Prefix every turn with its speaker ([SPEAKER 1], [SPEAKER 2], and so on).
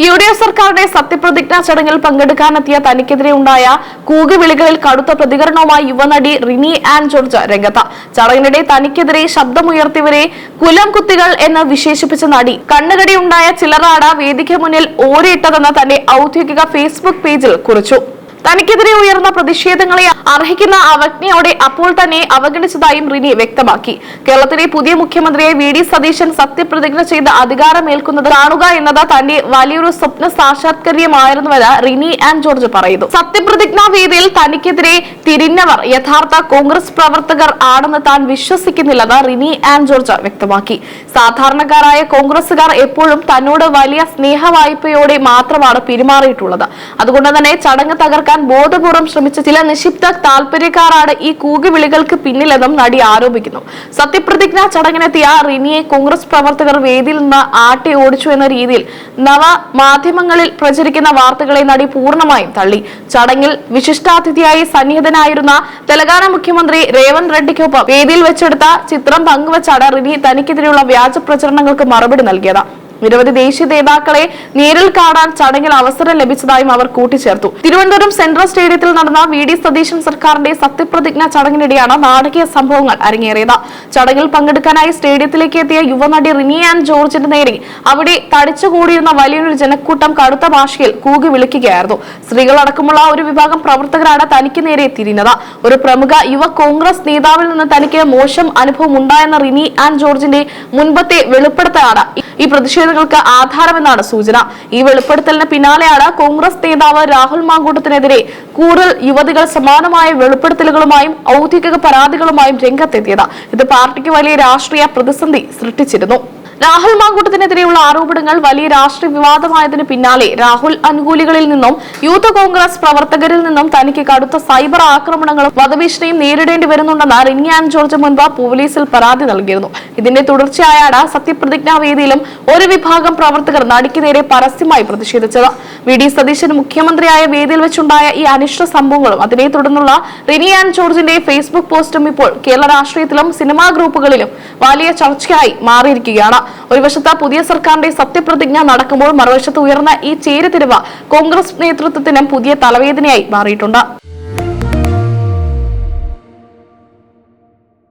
[SPEAKER 1] UDF സർക്കാരിന്റെ സത്യപ്രതിജ്ഞാ ചടങ്ങിൽ പങ്കെടുക്കാനെത്തിയ തനിക്കെതിരെ ഉണ്ടായ കൂകുവിളികളിൽ കടുത്ത പ്രതികരണവുമായി യുവനടി റിനി ആൻ ജോർജ് രംഗത്ത്. ചടങ്ങിനിടെ തനിക്കെതിരെ ശബ്ദമുയർത്തിയവരെ കുലംകുത്തികൾ എന്ന് വിശേഷിപ്പിച്ച നടി കണ്ണുകടിയുണ്ടായ ചിലരാണ് വേദിക്ക് മുന്നിൽ ഓരിയിട്ടതെന്ന് തന്റെ ഔദ്യോഗിക ഫേസ്ബുക്ക് പേജിൽ കുറിച്ചു. തനിക്കെതിരെ ഉയർന്ന പ്രതിഷേധങ്ങളെ അർഹിക്കുന്ന അവജ്ഞയോടെ അപ്പോൾ തന്നെ അവഗണിച്ചതായും റിനി വ്യക്തമാക്കി. കേരളത്തിലെ പുതിയ മുഖ്യമന്ത്രിയെ VD സതീശൻ സത്യപ്രതിജ്ഞ ചെയ്ത് അധികാരമേൽക്കുന്നത് കാണുക എന്നത് തന്റെ വലിയൊരു സ്വപ്ന സാക്ഷാത്കാര്യമായിരുന്നുവെന്ന് റിനി ആൻ ജോർജ് പറയുന്നു. സത്യപ്രതിജ്ഞാ വേദിയിൽ തനിക്കെതിരെ തിരിഞ്ഞവർ യഥാർത്ഥ കോൺഗ്രസ് പ്രവർത്തകർ ആണെന്ന് താൻ വിശ്വസിക്കുന്നില്ലെന്ന് റിനി ആൻ ജോർജ് വ്യക്തമാക്കി. സാധാരണക്കാരായ കോൺഗ്രസുകാർ എപ്പോഴും തന്നോട് വലിയ സ്നേഹവായ്പയോടെ മാത്രമാണ് പെരുമാറിയിട്ടുള്ളത്. അതുകൊണ്ട് തന്നെ ചടങ്ങ് തകർക്കാൻ ബോധപൂർവം ശ്രമിച്ച ചില നിക്ഷിപ്ത താല്പര്യക്കാരാണ് ഈ കൂകുവിളികൾക്ക് പിന്നിലെന്നും നടി ആരോപിക്കുന്നു. സത്യപ്രതിജ്ഞാ ചടങ്ങിനെത്തിയ റിനിയെ കോൺഗ്രസ് പ്രവർത്തകർ വേദിയിൽ നിന്ന് ആട്ടി ഓടിച്ചു എന്ന രീതിയിൽ നവമാധ്യമങ്ങളിൽ പ്രചരിക്കുന്ന വാർത്തകളെ നടി പൂർണ്ണമായും തള്ളി. ചടങ്ങിൽ വിശിഷ്ടാതിഥിയായി സന്നിഹിതനായിരുന്ന തെലങ്കാന മുഖ്യമന്ത്രി രേവന്ത് റെഡ്ഡിക്കൊപ്പം വേദിയിൽ വെച്ചെടുത്ത ചിത്രം പങ്കുവച്ചാണ് റിനി തനിക്കെതിരെയുള്ള വ്യാജ പ്രചരണങ്ങൾക്ക് മറുപടി നൽകിയത്. നിരവധി ദേശീയ നേതാക്കളെ നേരിൽ കാണാൻ ചടങ്ങിൽ അവസരം ലഭിച്ചതായും അവർ കൂട്ടിച്ചേർത്തു. തിരുവനന്തപുരം സെൻട്രൽ സ്റ്റേഡിയത്തിൽ നടന്ന VD സതീശൻ സർക്കാരിന്റെ സത്യപ്രതിജ്ഞാ ചടങ്ങിനിടെയാണ് നാടകീയ സംഭവങ്ങൾ അരങ്ങേറിയത്. ചടങ്ങിൽ പങ്കെടുക്കാനായി സ്റ്റേഡിയത്തിലേക്ക് എത്തിയ യുവനടി റിനി ആൻ ജോർജിന്റെ നേരെ അവിടെ തടിച്ചുകൂടിയിരുന്ന വലിയൊരു ജനക്കൂട്ടം കടുത്ത ഭാഷയിൽ കൂകി വിളിക്കുകയായിരുന്നു. സ്ത്രീകളടക്കമുള്ള ഒരു വിഭാഗം പ്രവർത്തകരാണ് തനിക്ക് നേരെ തിരിഞ്ഞത്. ഒരു പ്രമുഖ യുവ കോൺഗ്രസ് നേതാവിൽ നിന്ന് തനിക്ക് മോശം അനുഭവം ഉണ്ടായെന്ന റിനി ആൻ ജോർജിന്റെ മുൻപത്തെ വെളിപ്പെടുത്തലാണ് ഈ പ്രതിഷേധങ്ങൾക്ക് ആധാരമെന്നാണ് സൂചന. ഈ വെളിപ്പെടുത്തലിന് പിന്നാലെയാണ് കോൺഗ്രസ് നേതാവ് രാഹുൽ മാങ്കൂട്ടത്തിനെതിരെ കൂടുതൽ യുവതികൾ സമാനമായ വെളിപ്പെടുത്തലുകളുമായും ഔദ്യോഗിക പരാതികളുമായും രംഗത്തെത്തിയത്. ഇത് പാർട്ടിക്ക് വലിയ രാഷ്ട്രീയ പ്രതിസന്ധി സൃഷ്ടിച്ചിരുന്നു. രാഹുൽ മാങ്കൂട്ടത്തിനെതിരെയുള്ള ആരോപണങ്ങൾ വലിയ രാഷ്ട്രീയ വിവാദമായതിനു പിന്നാലെ രാഹുൽ അനുകൂലികളിൽ നിന്നും യൂത്ത് കോൺഗ്രസ് പ്രവർത്തകരിൽ നിന്നും തനിക്ക് കടുത്ത സൈബർ ആക്രമണങ്ങളും വധഭീഷണിയും നേരിടേണ്ടി വരുന്നുണ്ടെന്ന് റിനി ആൻ ജോർജ് മുൻപ് പോലീസിൽ പരാതി നൽകിയിരുന്നു. ഇതിന്റെ തുടർച്ചയായാണ് സത്യപ്രതിജ്ഞാ വേദിയിലും ഒരു വിഭാഗം പ്രവർത്തകർ നടിക്ക് നേരെ പരസ്യമായി പ്രതിഷേധിച്ചത്. VD സതീശൻ മുഖ്യമന്ത്രിയായ വേദിയിൽ വെച്ചുണ്ടായ ഈ അനിഷ്ട സംഭവങ്ങളും അതിനെ തുടർന്നുള്ള റിനി ആൻ ജോർജിന്റെ ഫേസ്ബുക്ക് പോസ്റ്റും ഇപ്പോൾ കേരള രാഷ്ട്രീയത്തിലും സിനിമാ ഗ്രൂപ്പുകളിലും വലിയ ചർച്ചയായി മാറിയിരിക്കുകയാണ്. ഒരു വശത്ത് പുതിയ സർക്കാരിന്റെ സത്യപ്രതിജ്ഞ നടക്കുമ്പോൾ മറുവശത്ത് ഉയർന്ന ഈ ചേരിതിരിവ് കോൺഗ്രസ് നേതൃത്വത്തിനും പുതിയ തലവേദനയായി മാറിയിട്ടുണ്ട്.